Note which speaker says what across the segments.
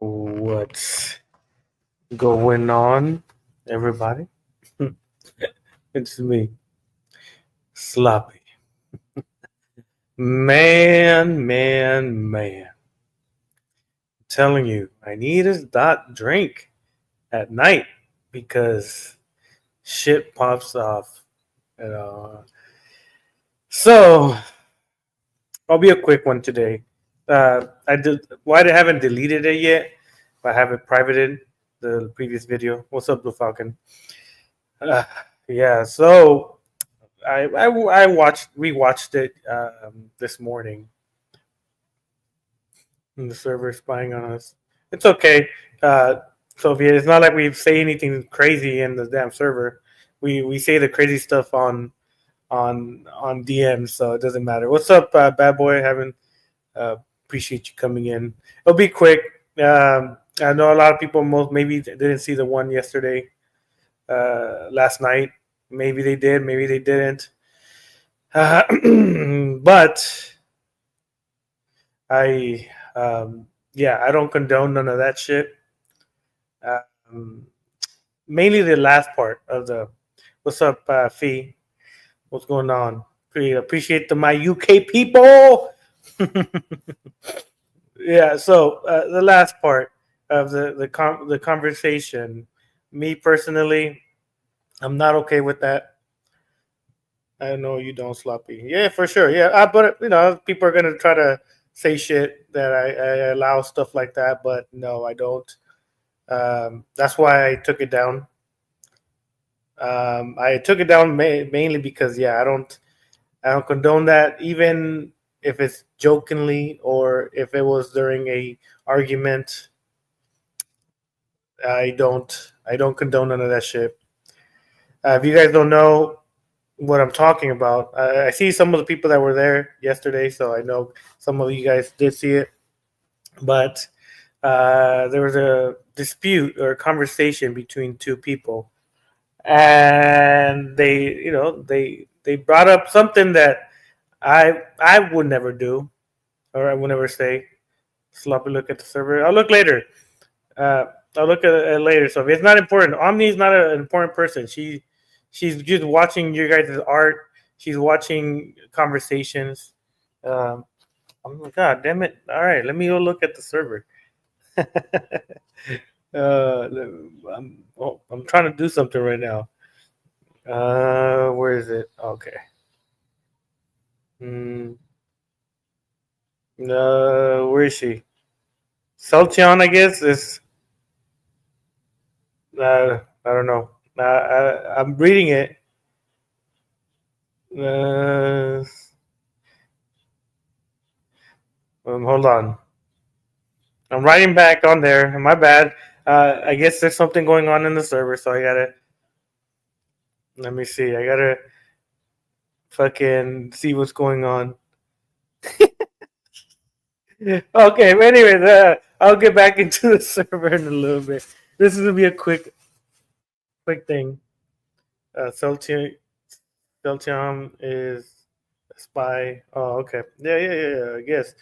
Speaker 1: What's going on, everybody? It's me, Sloppy. Man. I'm telling you, I need a dot drink at night because shit pops off. You know. So I'll be a quick one today. I did. Why I haven't deleted it yet? I haven't privated the previous video. What's up, Blue Falcon? Uh, yeah. So I watched rewatched it this morning. And the server spying on us. It's okay, uh, Soviet. It's not like we say anything crazy in the damn server. We say the crazy stuff on DMs, so it doesn't matter. What's up, bad boy? Haven't appreciate you coming in. It'll be quick. I know a lot of people most maybe didn't see the one yesterday, last night. Maybe they did, maybe they didn't. Uh, but I, yeah, I don't condone none of that shit. Um, Mainly the last part of the what's up, Fee? What's going on? Appreciate my UK people. Yeah, so the last part of the conversation, me personally, I'm not okay with that. I know you don't, Sloppy. Yeah, for sure. Yeah, but people are gonna try to say shit that I allow stuff like that, but no, I don't. That's why I took it down. I took it down mainly because I don't condone that, even if it's jokingly or if it was during a argument. I don't condone none of that shit. If you guys don't know what I'm talking about, I see some of the people that were there yesterday, so I know some of you guys did see it. But there was a dispute or a conversation between two people, and they brought up something that I would never do, or I would never say. Sloppy look at the server. I'll look later. Uh, I'll look at it later. So if it's not important, Omni's not an important person. She's just watching your guys' art. She's watching conversations. Um, oh my god, damn it! All right, let me go look at the server. I'm trying to do something right now. Where is it? Okay. Mm, where is she? Celtion, I guess is. I don't know. I'm reading it. Uh, Hold on. I'm writing back on there. My bad. I guess there's something going on in the server, so I gotta. Let me see. I gotta fucking see what's going on. Okay. But anyways, I'll get back into the server in a little bit. This is gonna be a quick thing. Celtium is a spy. Oh, okay. Yeah. I guess.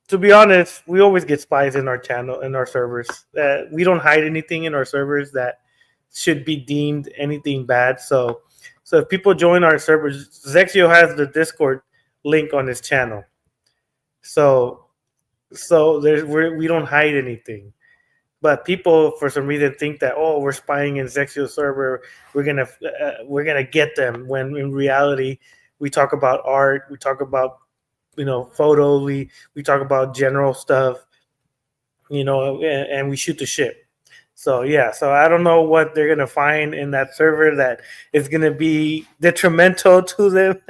Speaker 1: To be honest, we always get spies in our channel in our servers. We don't hide anything in our servers that should be deemed anything bad. So if people join our servers, Zexio has the Discord link on his channel. So we don't hide anything. But people, for some reason, think that we're spying in Zexio server. We're gonna get them. When in reality, we talk about art. We talk about photos. We talk about general stuff. And we shoot the shit. So yeah, so I don't know what they're gonna find in that server that is gonna be detrimental to them.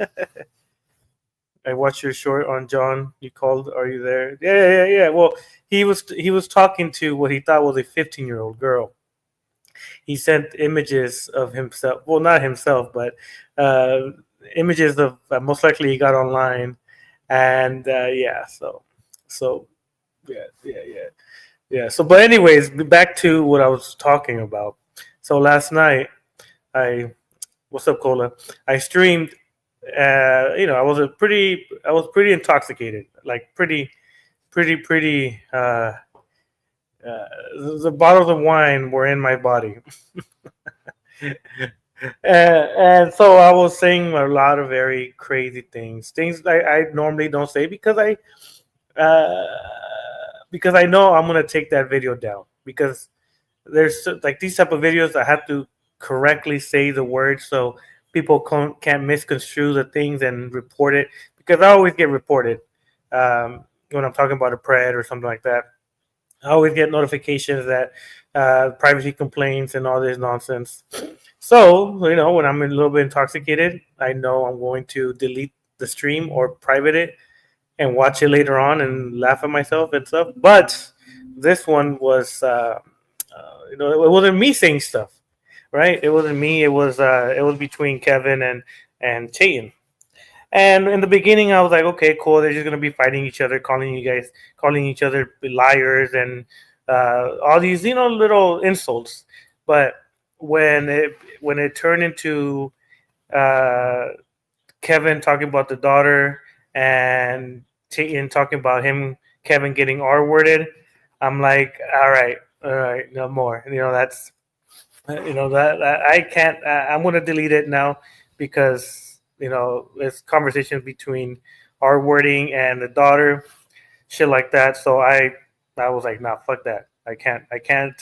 Speaker 1: I watched your short on John. You called. Are you there? Yeah. Well, he was talking to what he thought was a 15-year-old girl. He sent images of himself. Well, not himself, but uh, images of most likely he got online, and yeah. So yeah. So, but anyways, back to what I was talking about. So last night, I what's up, Cola? I streamed. I was pretty intoxicated, like pretty. The bottles of wine were in my body. And so I was saying a lot of very crazy things I normally don't say uh, because I know I'm gonna take that video down because there's like these type of videos I have to correctly say the words so people can't misconstrue the things and report it because I always get reported when I'm talking about a pred or something like that. I always get notifications that privacy complaints and all this nonsense. So, when I'm a little bit intoxicated, I know I'm going to delete the stream or private it and watch it later on and laugh at myself and stuff. But this one was, it wasn't me saying stuff, right? It wasn't me. It was between Kevin and Chayton. And in the beginning, I was like, okay, cool. They're just gonna be fighting each other, calling each other liars, and all these, little insults. But when it turned into uh, Kevin talking about the daughter and Ian talking about Kevin getting R worded, I'm like, all right, no more. That's that I can't. I'm gonna delete it now because it's conversation between our wording and the daughter, shit like that. So I was like, nah, fuck that. I can't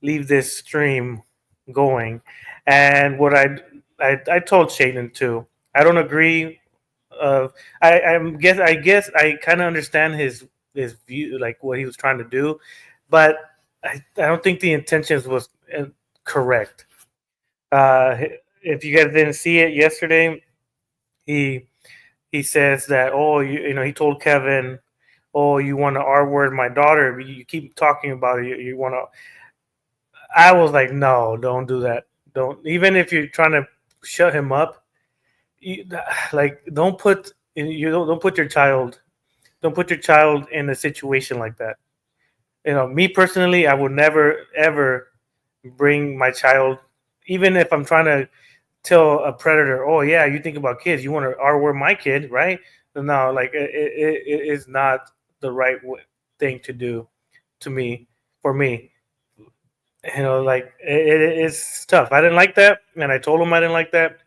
Speaker 1: leave this stream going. And what I told Shaden too. I don't agree. I guess I kind of understand his view, like what he was trying to do, but I don't think the intentions was correct. Uh, if you guys didn't see it yesterday, he he says that, oh, he told Kevin, oh, you want to R word my daughter, you keep talking about it, you want to. I was like, no, don't do that. Don't, even if you're trying to shut him up, you, like don't put your child, in a situation like that. Me personally, I would never ever bring my child, even if I'm trying to tell a predator, oh yeah, you think about kids, you want to R word my kid, right? No, like it is not the right thing to do to me, for me. Like it's tough. I didn't like that, and I told him I didn't like that.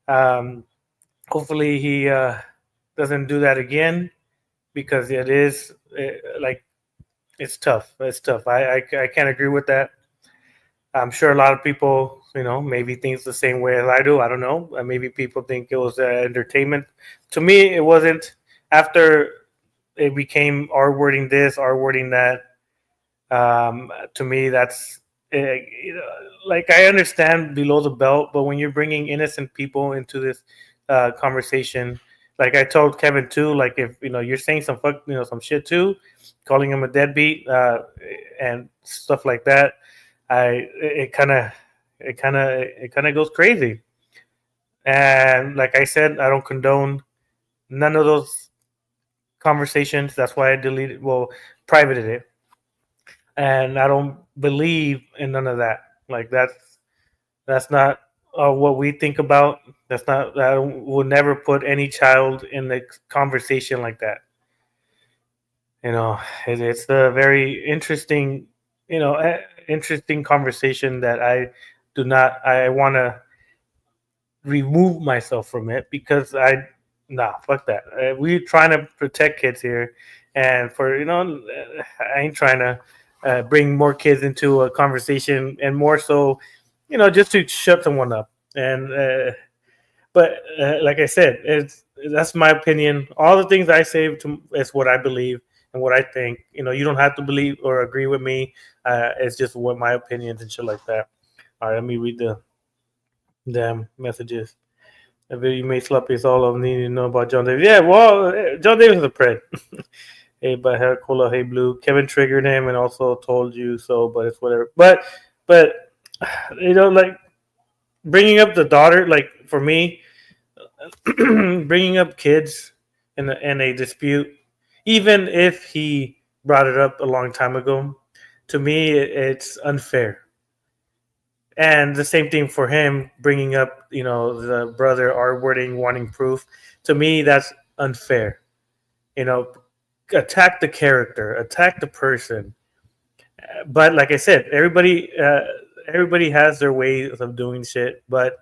Speaker 1: Um, Hopefully he doesn't do that again because like it's tough. It's tough. I can't agree with that. I'm sure a lot of people, maybe thinks the same way as I do. I don't know. Maybe people think it was entertainment. To me, it wasn't. After it became R wording this, R wording that. To me, that's like I understand below the belt, but when you're bringing innocent people into this conversation, like I told Kevin too, like if you're saying some shit too, calling him a deadbeat and stuff like that, I it kind of goes crazy. And like I said, I don't condone none of those conversations. That's why I deleted, well, privated it, and I don't believe in none of that. Like that's not what we think about. That's not. I will never put any child in a conversation like that. It's a very interesting, interesting conversation that I do not. I want to remove myself from it because fuck that. We're trying to protect kids here, and I ain't trying to bring more kids into a conversation, and more so, just to shut someone up. And but like I said, that's my opinion. All the things I say is what I believe and what I think. You don't have to believe or agree with me. It's just what my opinions and shit like that. All right, let me read the damn messages. A video you made sloppy is all I need to know about John Davis. Yeah, well, John Davis is a pred. Hey, but Cola, hey Blue. Kevin triggered him and also told you so, but it's whatever. But like bringing up the daughter, like for me, bringing up kids in a dispute, even if he brought it up a long time ago, to me it's unfair. And the same thing for him bringing up, the brother R wording, wanting proof. To me, that's unfair. You know, Attack the character, attack the person. But like I said, everybody has their ways of doing shit. But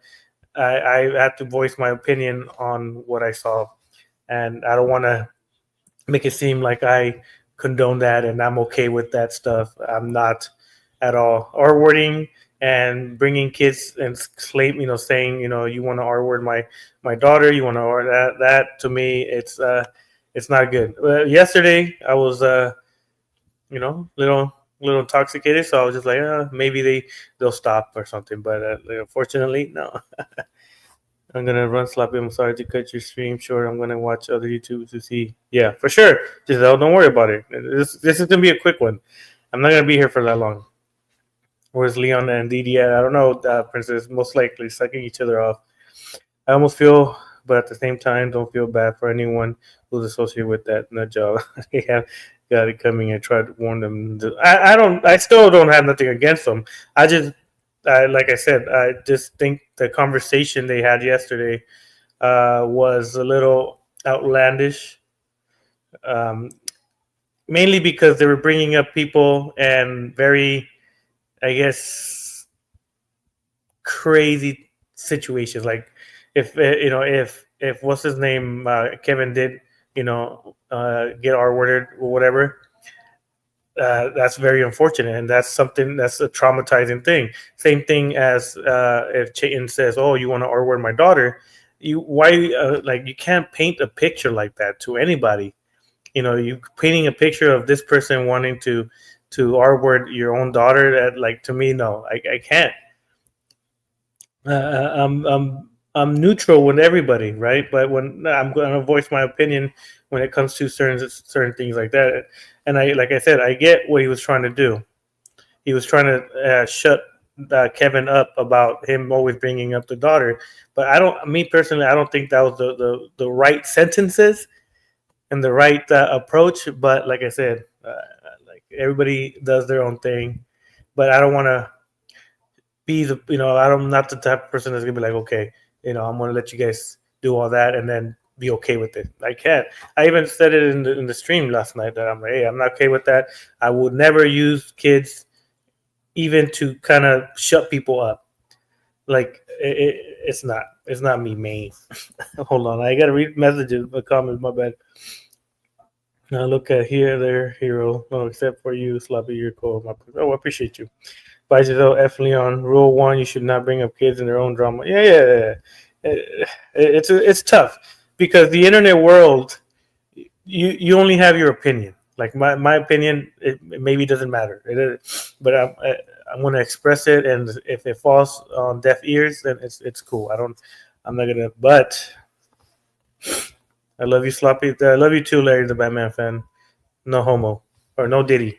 Speaker 1: I have to voice my opinion on what I saw, and I don't want to make it seem like I condone that and I'm okay with that stuff. I'm not at all. R wording and bringing kids and slave, saying, you want to R word my daughter, you want to R that to me, it's not good. Yesterday I was little intoxicated, so I was just like, maybe they'll stop or something. But unfortunately, no. I'm gonna run sloppy. I'm sorry to cut your stream short. I'm gonna watch other YouTube to see. Yeah, for sure. Giselle, don't worry about it. This is gonna be a quick one. I'm not gonna be here for that long. Where's Leon and Didi at? I don't know, Princess. Most likely sucking each other off. I almost feel, but at the same time, don't feel bad for anyone who's associated with that nut job. They have got it coming and try to warn them. I don't. I still don't have nothing against them. I just, like I said, I just think the conversation they had yesterday was a little outlandish. Um, Mainly because they were bringing up people and very, I guess, crazy situations. Like if what's his name, Kevin did, get R worded or whatever. That's very unfortunate, and that's something that's a traumatizing thing. Same thing as if Chayton says, "Oh, you want to R word my daughter?" You can't paint a picture like that to anybody. You painting a picture of this person wanting to R word your own daughter. That, like, to me, no, I can't. I'm neutral with everybody, right? But when I'm going to voice my opinion when it comes to certain things like that, and like I said, I get what he was trying to do. He was trying to shut Kevin up about him always bringing up the daughter. But me personally, I don't think that was the right sentences and the right approach. But like I said, like everybody does their own thing. But I don't want to be I'm not the type of person that's gonna be like, okay, I'm gonna let you guys do all that and then be okay with it. I can't. I even said it in the stream last night that I'm like, hey, I'm not okay with that. I would never use kids even to kind of shut people up. Like it's not me, man. Hold on, I gotta read messages, but comments. My bad. Now look at here, there, hero. No, except for you, Sloppy. You're cool. I appreciate you. By Giselle F. Leon. Rule 1: you should not bring up kids in their own drama. Yeah. It's tough because the internet world, you only have your opinion. Like my opinion, it maybe doesn't matter. But I'm going to express it, and if it falls on deaf ears, then it's cool. I'm not gonna. But I love you, Sloppy. I love you too, Larry, the Batman fan. No homo or no Diddy.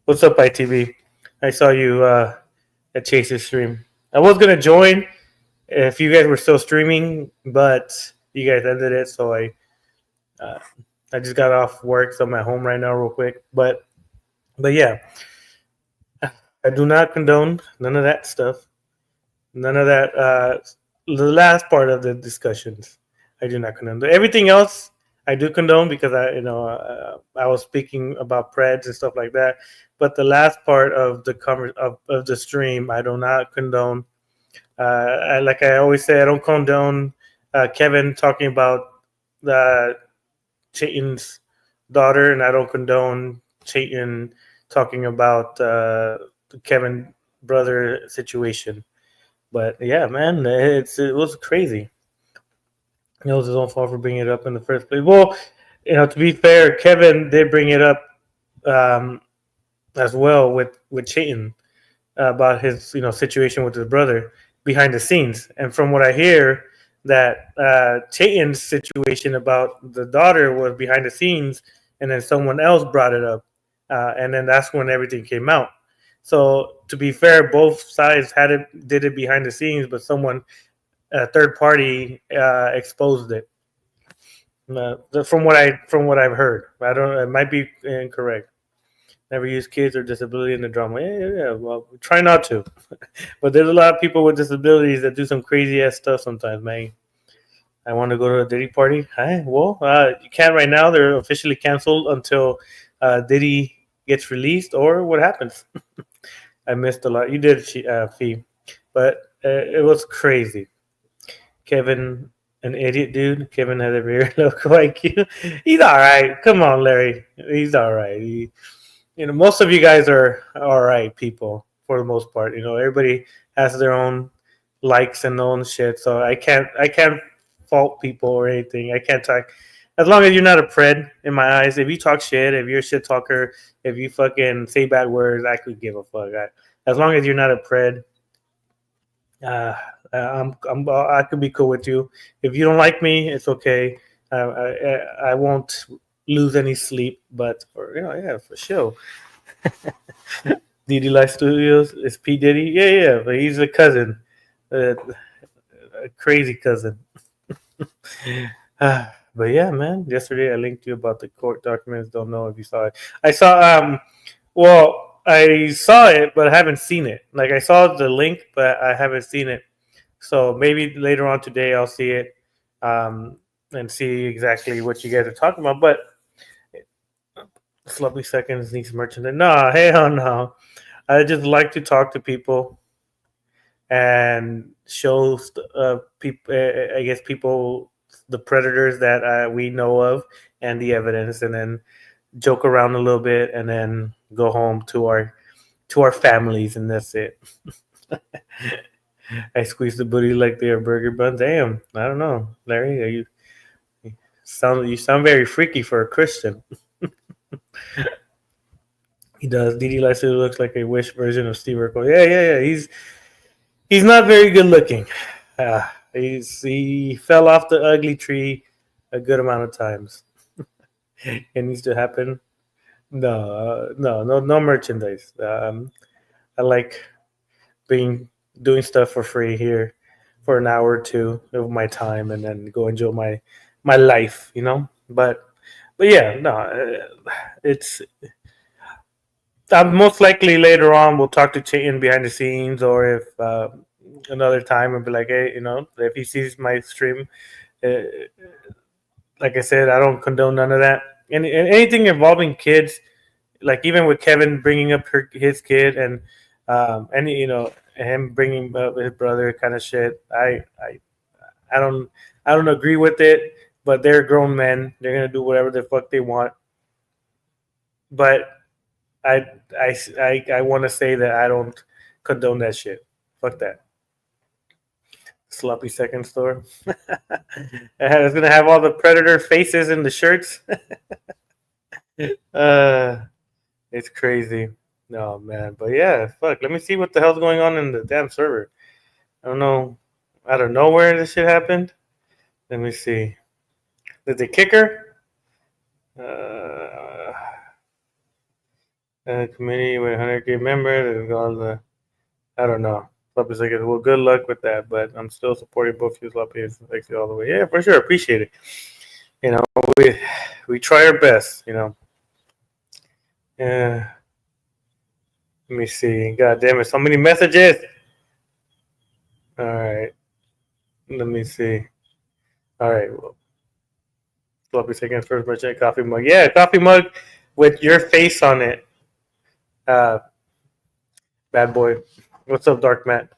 Speaker 1: What's up, ITV? I saw you at Chase's stream. I was gonna join if you guys were still streaming, but you guys ended it, so I just got off work, so I'm at home right now, real quick. But yeah, I do not condone none of that stuff. None of that. The last part of the discussions, I do not condone. Everything else, I do condone because I was speaking about Preds and stuff like that. But the last part of the of the stream, I do not condone. Like I always say, I don't condone Kevin talking about Chayton's daughter, and I don't condone Chayton talking about the Kevin brother situation. But yeah, man, it was crazy. It was his own fault for bringing it up in the first place. Well, to be fair, Kevin did bring it up as well with Chayton about his situation with his brother behind the scenes. And from what I hear, that Chayton's situation about the daughter was behind the scenes, and then someone else brought it up, and then that's when everything came out. So to be fair, both sides did it behind the scenes, but someone, a third party, exposed it. From what I've heard, I don't. It might be incorrect. Never use kids or disability in the drama. Yeah. Well, try not to. But there's a lot of people with disabilities that do some crazy ass stuff sometimes, man. I want to go to a Diddy party. Hi, well, you can't right now. They're officially canceled until Diddy gets released or what happens. I missed a lot. You did, Fee, but it was crazy. Kevin, an idiot dude. Kevin had a very low IQ. He's all right. Come on, Larry. He's all right. Most of you guys are all right people for the most part. Everybody has their own likes and own shit. So I can't fault people or anything. I can't talk as long as you're not a pred in my eyes. If you talk shit, if you're a shit talker, if you fucking say bad words, I could give a fuck. As long as you're not a pred, uh, I could be cool with you. If you don't like me, it's okay. I won't lose any sleep, but yeah, for sure. DD Life Studios is P Diddy. Yeah, but he's a cousin, a crazy cousin. But yeah, man. Yesterday I linked you about the court documents. Don't know if you saw it. I saw. Well, I saw it, but I haven't seen it. Like I saw the link, but I haven't seen it. So maybe later on today I'll see it, and see exactly what you guys are talking about. But Sloppy Seconds needs merchandise. No, hell no. I just like to talk to people and show people. I guess people, the predators that we know of, and the evidence, and then joke around a little bit, and then go home to our families, and that's it. I squeeze the booty like they are burger buns. Damn, I don't know, Larry. You sound very freaky for a Christian. He does. Didi Lysa looks like a wish version of Steve Urkel. Yeah. He's not very good looking. He fell off the ugly tree a good amount of times. It needs to happen. No merchandise. I like doing stuff for free here for an hour or two of my time, and then go enjoy my life. But yeah, no, it's. Most likely later on we'll talk to Chayton behind the scenes, or if another time and be like, hey, if he sees my stream, uh, like I said, I don't condone none of that. And anything involving kids, like even with Kevin bringing up his kid, and him bringing up his brother, kind of shit. I don't agree with it, but they're grown men. They're gonna do whatever the fuck they want. But I want to say that I don't condone that shit. Fuck that. Sloppy second store. It's gonna have all the predator faces in the shirts. uh, it's crazy. No man, but yeah, fuck. Let me see what the hell's going on in the damn server. I don't know. Out of nowhere, this shit happened. Let me see. Did they kick her? Committee with 100K members. All the. I don't know. Sloppy seconds. Well, good luck with that. But I'm still supporting both you, Sloppy and Sexy, all the way. Yeah, for sure. Appreciate it. You know, we try our best. Yeah. Let me see. God damn it, so many messages. All right. Let me see. All right. Well, Sloppy seconds first merchant coffee mug. Yeah, coffee mug with your face on it. Uh, bad boy. What's up, Dark Matt?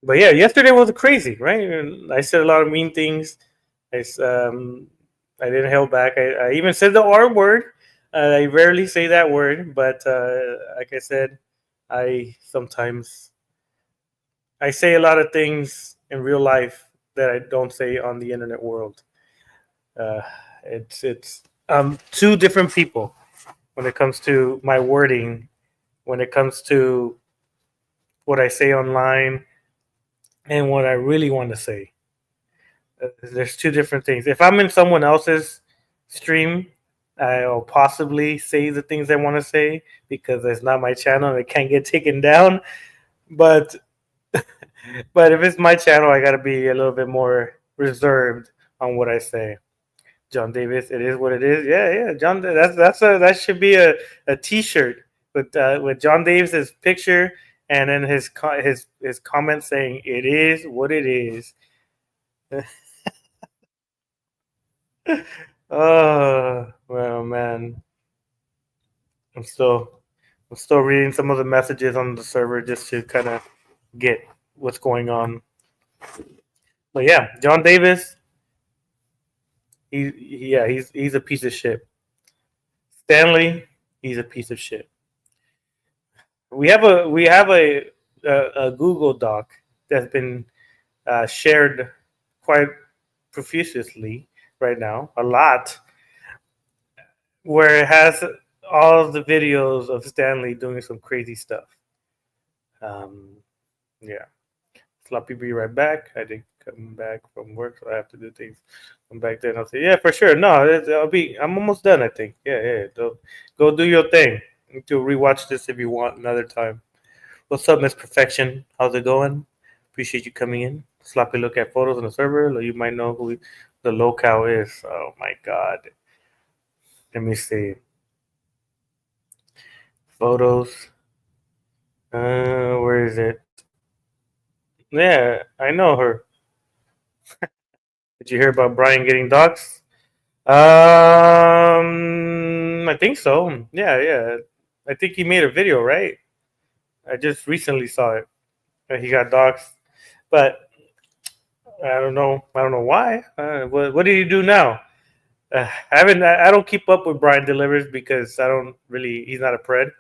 Speaker 1: But yeah, yesterday was crazy, right? I said a lot of mean things. I didn't hold back. I even said the R word. I rarely say that word, but like I said, I say a lot of things in real life that I don't say on the internet world. Uh, it's two different people when it comes to my wording, when it comes to what I say online, and what I really want to say. There's two different things. If I'm in someone else's stream, I'll possibly say the things I want to say because it's not my channel and it can't get taken down. But but if it's my channel, I gotta be a little bit more reserved on what I say. John Davis, it is what it is. Yeah. John, that should be a T-shirt with John Davis's picture and then his comment saying it is what it is. Oh Well, man, I'm still I'm still reading some of the messages on the server just to kind of get what's going on. But yeah, John Davis, he's a piece of shit. Stanley, he's a piece of shit. We have a Google Doc that's been shared quite profusely right now, a lot, where it has all the videos of Stanley doing some crazy stuff. Um, yeah, Sloppy be right back. I did come back from work, so I have to do things. Come back then. I'll say, yeah, for sure. No, I'm almost done. I think. Yeah. Go do your thing. To rewatch this if you want another time. What's up, Miss Perfection? How's it going? Appreciate you coming in. Sloppy look at photos on the server. You might know who the locale is. Oh my god. Let me see. Photos. Where is it? Yeah, I know her. Did you hear about Brian getting doxxed? I think so. Yeah. I think he made a video, right? I just recently saw it. He got doxxed, but I don't know. I don't know why. What did he do now? I don't keep up with Brian Delivers because I don't really. He's not a pred,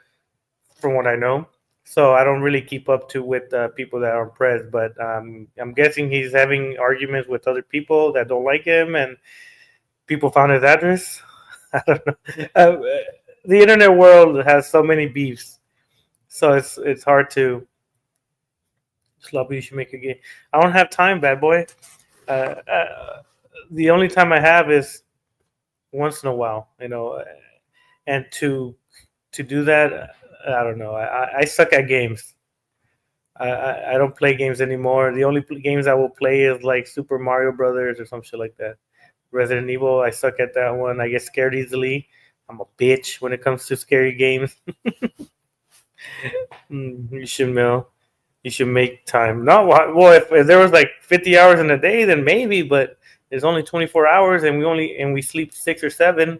Speaker 1: from what I know. So I don't really keep up to with people that are press. But I'm guessing he's having arguments with other people that don't like him, and people found his address. I don't know. The internet world has so many beefs, so it's hard to. Sloppy, you should make a game. I don't have time, bad boy. The only time I have is once in a while, and to do that, I don't know. I suck at games. I don't play games anymore. The only games I will play is like Super Mario Brothers or some shit like that. Resident Evil, I suck at that one. I get scared easily. I'm a bitch when it comes to scary games. You should know. You should make time. Not well. If there was like 50 hours in a day, then maybe. But there's only 24 hours, and we sleep 6 or 7.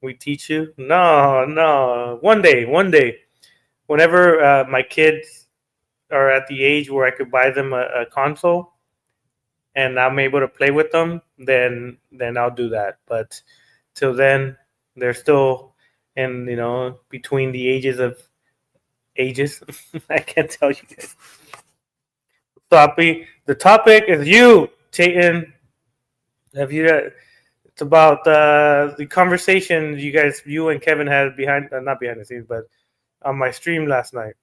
Speaker 1: We teach you? No. One day. Whenever my kids are at the age where I could buy them a console, and I'm able to play with them, then I'll do that. But till then, they're still in between the ages. I can't tell you guys. Sloppy. The topic is you, Tayton. Have you? It's about the conversation you and Kevin had behind, not behind the scenes, but on my stream last night.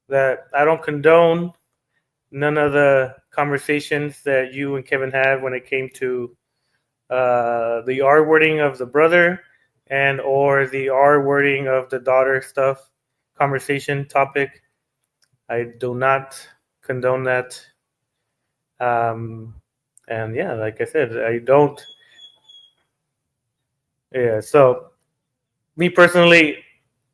Speaker 1: That I don't condone none of the conversations that you and Kevin had when it came to the R wording of the brother and or the R wording of the daughter stuff conversation topic. I do not condone that. And yeah, like I said, I don't. Yeah, so me personally,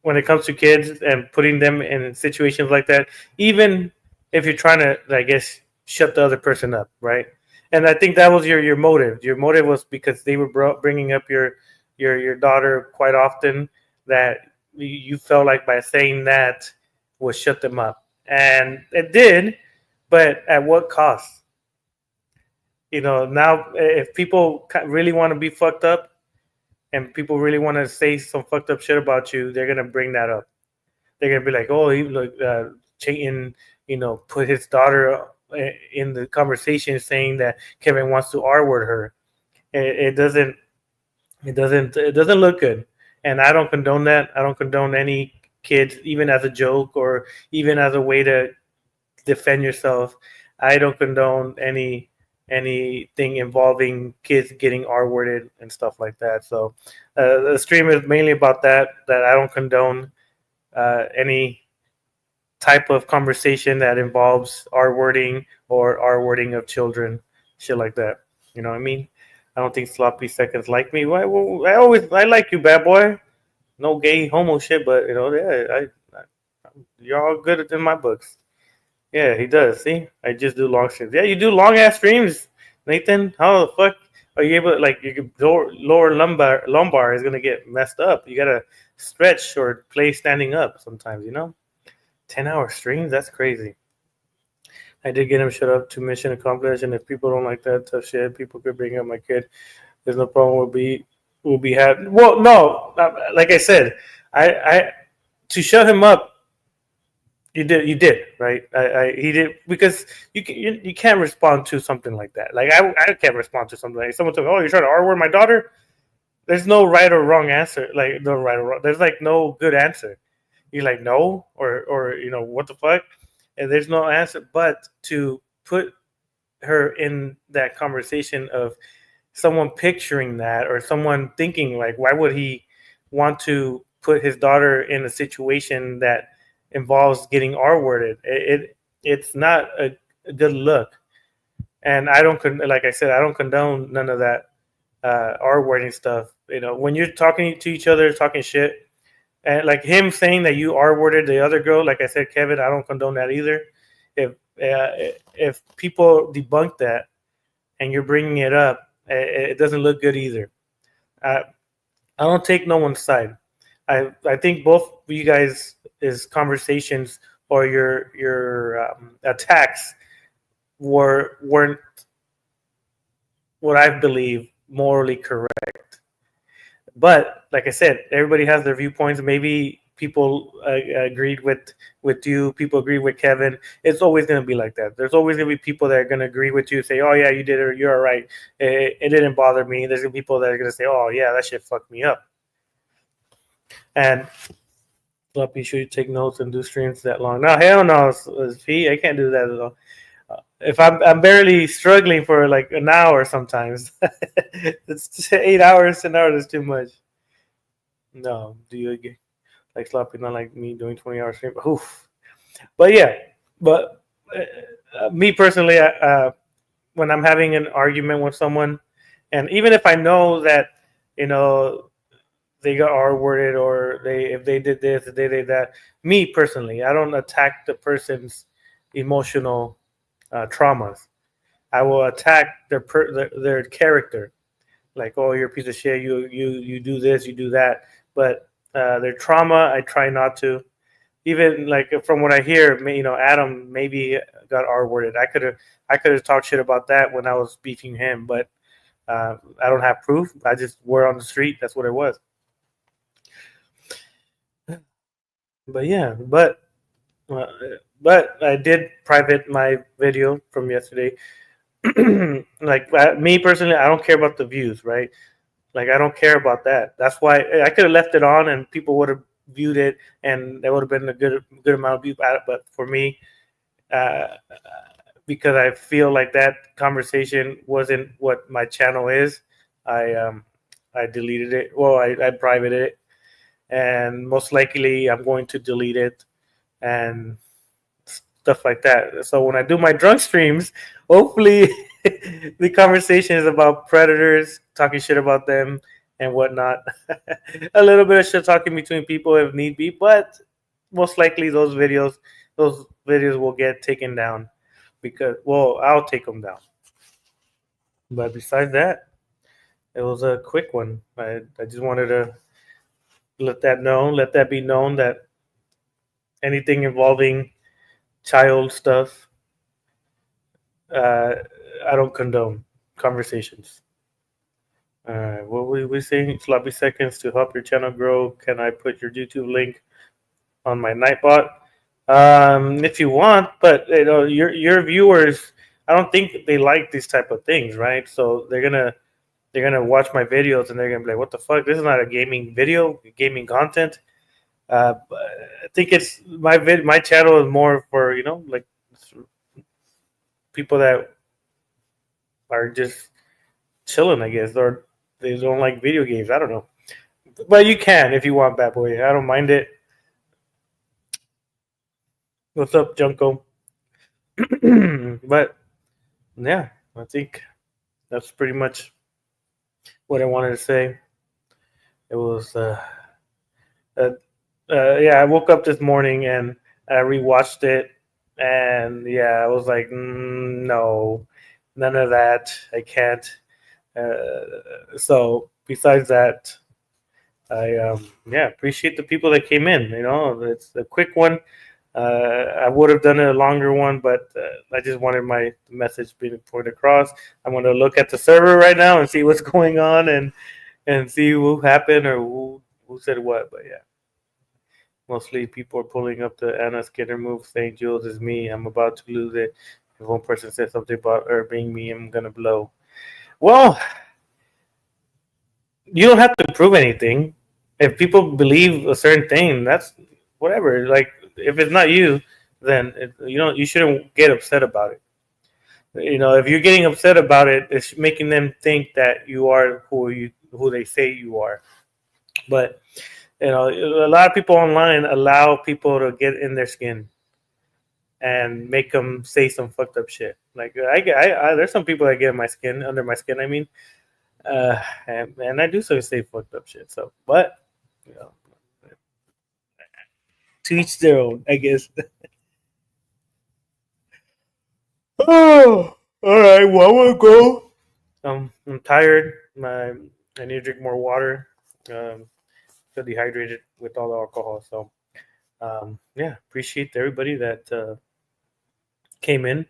Speaker 1: when it comes to kids and putting them in situations like that, even if you're trying to, I guess, shut the other person up, right? And I think that was your motive. Your motive was because they were bringing up your daughter quite often, that you felt like by saying that would shut them up, and it did, but at what cost? Now if people really want to be fucked up and people really want to say some fucked up shit about you, they're gonna bring that up. They're gonna be like, "Oh, he Chayton, put his daughter in the conversation, saying that Kevin wants to R word her." It doesn't. It doesn't look good, and I don't condone that. I don't condone any kids, even as a joke or even as a way to defend yourself. I don't condone anything involving kids getting R-worded and stuff like that. So the stream is mainly about that I don't condone any type of conversation that involves R-wording or R-wording of children, shit like that. You know what I mean? I don't think sloppy seconds like me. I like you, bad boy. No gay homo shit, but yeah, you're all good in my books. Yeah, he does. See, I just do long streams. Yeah, you do long ass streams, Nathan. How the fuck? are you able to, like, your lower lumbar is gonna get messed up. You gotta stretch or play standing up sometimes. 10-hour streams, that's crazy. I did get him shut up to mission accomplished, and if people don't like that tough shit, people could bring up my kid. There's no problem. Will be had. Well, no, like I said, I to shut him up. You did right. He did, because you can't respond to something like that. Like I can't respond to something like someone told me, "Oh, you're trying to R-word my daughter." There's no right or wrong answer. Like, no right or wrong. There's like no good answer. You're like, no, or what the fuck, and there's no answer. But to put her in that conversation of someone picturing that, or someone thinking like, why would he want to put his daughter in a situation that involves getting R-worded? It's not a good look, and I don't like I said, I don't condone none of that R-wording stuff. When you're talking to each other, talking shit, and like him saying that you R-worded the other girl, like I said, Kevin, I don't condone that either. If people debunk that and you're bringing it up, it doesn't look good either. I don't take no one's side. I think both of you guys' conversations or your attacks weren't what I believe morally correct. But like I said, everybody has their viewpoints. Maybe people agreed with you. People agree with Kevin. It's always going to be like that. There's always going to be people that are going to agree with you, say, "Oh yeah, you did it. Or you're all right. It didn't bother me." There's going to be people that are going to say, "Oh yeah, that shit fucked me up." And Floppy, should you take notes and do streams that long? No, hell no, P. I can't do that at all. If I'm barely struggling for like an hour sometimes. It's 8 hours, 10 hours is too much. No, do you like Sloppy? Not like me doing 20-hour stream. Oof. But yeah, but me personally, when I'm having an argument with someone, and even if I know that they got R-worded, or if they did this, if they did that, me personally, I don't attack the person's emotional traumas. I will attack their character, like, "Oh, you're a piece of shit. You do this, you do that." But their trauma, I try not to. Even like from what I hear, Adam maybe got R-worded. I could have talked shit about that when I was beefing him, but I don't have proof. I just were on the street. That's what it was. But yeah, but I did private my video from yesterday. Like me personally, I don't care about the views, right? Like I don't care about that. That's why I could have left it on and people would have viewed it, and there would have been a good amount of views at it. But for me, because I feel like that conversation wasn't what my channel is, I deleted it. Well, I privated it, and most likely I'm going to delete it and stuff like that. So when I do my drunk streams, hopefully the conversation is about predators, talking shit about them and whatnot. A little bit of shit talking between people if need be, but most likely those videos will get taken down because, well, I'll take them down. But besides that, it was a quick one. I just wanted to let that be known that anything involving child stuff, I don't condone conversations. What were we saying? Sloppy seconds to help your channel grow. Can I put your YouTube link on my Nightbot? If you want, but your viewers, I don't think they like these type of things, right? So they're gonna watch my videos and they're gonna be like, "What the fuck? This is not a gaming video, gaming content." I think it's my channel is more for like people that are just chilling, I guess, or they don't like video games. I don't know, but you can if you want, bad boy. I don't mind it. What's up, Junko? But yeah, I think that's pretty much what I wanted to say. It was yeah, I woke up this morning and I rewatched it, and yeah, I was like, no, none of that. I can't. So besides that, I appreciate the people that came in. It's a quick one. I would have done a longer one, but I just wanted my message being pointed across. I'm going to look at the server right now and see what's going on and see who happened or who said what. But yeah, mostly people are pulling up the Anna Skinner move, saying Jules is me. I'm about to lose it. If one person says something about her being me, I'm gonna blow. Well, you don't have to prove anything. If people believe a certain thing, that's whatever. Like if it's not you, then you shouldn't get upset about it. If you're getting upset about it, it's making them think that you are who they say you are. But a lot of people online allow people to get in their skin and make them say some fucked up shit. Like there's some people that get in my skin, under my skin. I mean, and I do say fucked up shit. So, but you know, to each their own, I guess. Oh, all right. Well, I want to go. I'm tired. I need to drink more water. Feel dehydrated with all the alcohol. So, yeah, appreciate everybody that came in.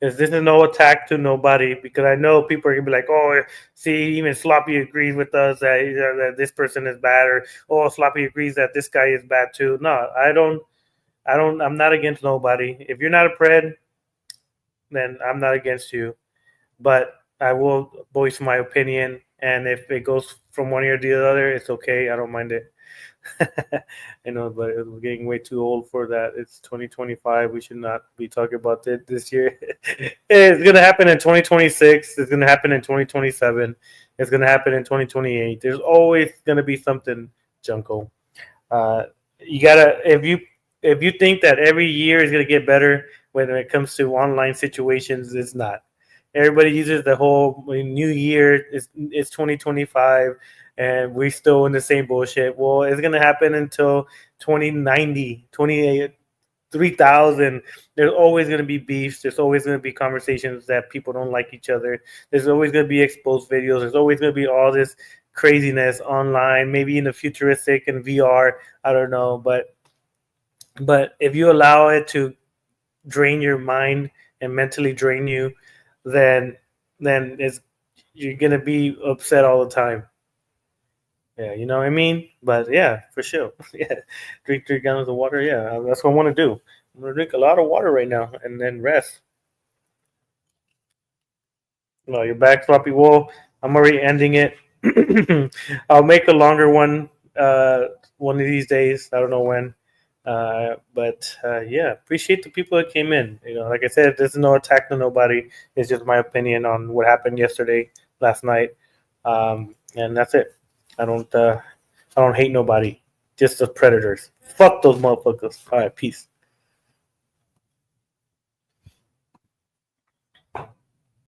Speaker 1: This is no attack to nobody because I know people are gonna be like, "Oh, see, even Sloppy agrees with us that this person is bad," or "Oh, Sloppy agrees that this guy is bad too." No, I don't. I don't. I'm not against nobody. If you're not a pred, then I'm not against you. But I will voice my opinion, and if it goes from one ear to the other, it's okay. I don't mind it. I know, but we're getting way too old for that. It's 2025. We should not be talking about it this year. It's going to happen in 2026. It's going to happen in 2027. It's going to happen in 2028. There's always going to be something, Junko. You gotta if you think that every year is going to get better when it comes to online situations, it's not. Everybody uses the whole new year. It's 2025 and we're still in the same bullshit. Well, it's going to happen until 2090, 3000. There's always going to be beefs. There's always going to be conversations that people don't like each other. There's always going to be exposed videos. There's always going to be all this craziness online, maybe in the futuristic and VR. I don't know. But if you allow it to drain your mind and mentally drain you, then you're going to be upset all the time. Yeah, you know what I mean? But yeah, for sure. Yeah, drink 3 gallons of water. Yeah, that's what I want to do. I'm gonna drink a lot of water right now and then rest. No, you're back, Sloppy Wool. I'm already ending it. I'll make a longer one of these days. I don't know when. But yeah, appreciate the people that came in. Like I said, there's no attack to nobody. It's just my opinion on what happened yesterday, last night, and that's it. I don't hate nobody. Just the predators. Fuck those motherfuckers. All right, peace.